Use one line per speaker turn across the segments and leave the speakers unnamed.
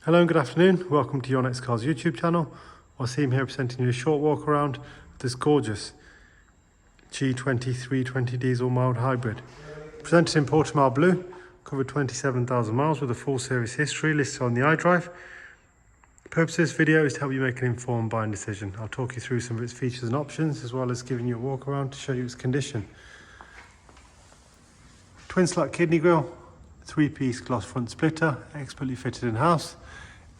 Hello and good afternoon, welcome to Your Next Car's YouTube channel. Wasim here presenting you a short walk around of this gorgeous G20 320 diesel mild hybrid. Presented in Portimao blue, covered 27,000 miles with a full service history listed on the iDrive. The purpose of this video is to help you make an informed buying decision. I'll talk you through some of its features and options as well as giving you a walk around to show you its condition. Twin slot kidney grille, 3-piece gloss front splitter, expertly fitted in-house.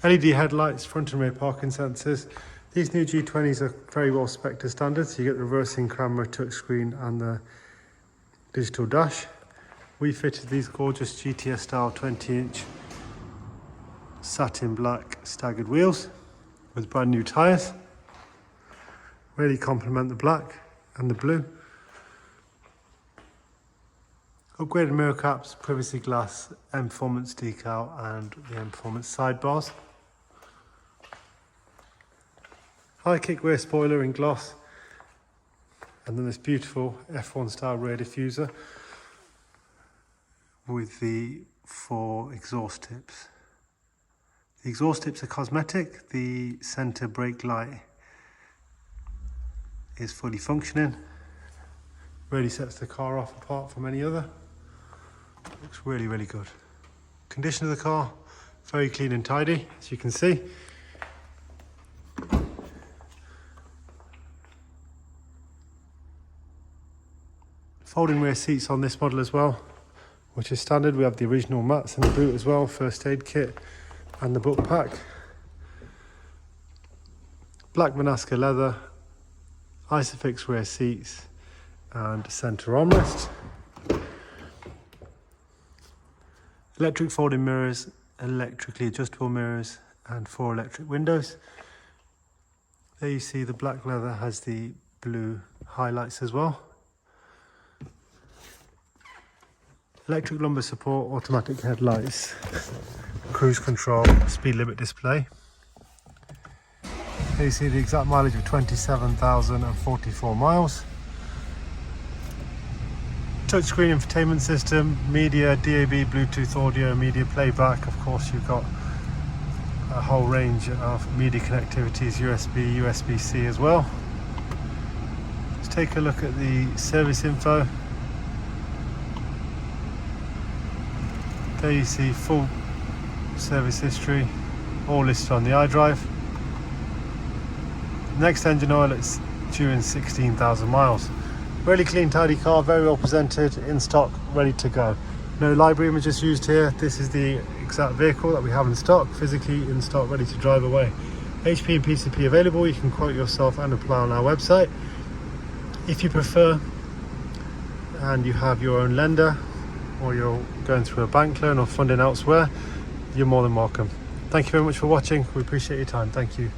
LED headlights, front and rear parking sensors. These new G20s are very well spec'd to standard, so you get the reversing camera, touchscreen and the digital dash. We fitted these gorgeous GTS style 20-inch satin black staggered wheels with brand new tyres. Really complement the black and the blue. Upgraded mirror caps, privacy glass, M Performance decal and the M Performance sidebars. High kick rear spoiler in gloss, and then this beautiful F1 style rear diffuser with the 4 exhaust tips. The exhaust tips are cosmetic, the centre brake light is fully functioning, really sets the car off apart from any other. Looks really good. Condition of the car, very clean and tidy as you can see. Folding rear seats on this model as well, which is standard. We have the original mats in the boot as well, first aid kit and the book pack. Black Manasca leather, Isofix rear seats and centre armrest. Electric folding mirrors, electrically adjustable mirrors and 4 electric windows. There you see the black leather has the blue highlights as well. Electric lumbar support, automatic headlights, cruise control, speed limit display. Here you see the exact mileage of 27,044 miles. Touchscreen infotainment system, media, DAB, Bluetooth audio, media playback. Of course you've got a whole range of media connectivities, USB, USB-C as well. Let's take a look at the service info. There you see full service history, all listed on the iDrive. Next engine oil, it's due in 16,000 miles. Really clean, tidy car, very well presented, in stock, ready to go. No library images used here. This is the exact vehicle that we have in stock, physically in stock, ready to drive away. HP and PCP available. You can quote yourself and apply on our website. If you prefer, and you have your own lender, or you're going through a bank loan or funding elsewhere, you're more than welcome. Thank you very much for watching. We appreciate your time. Thank you.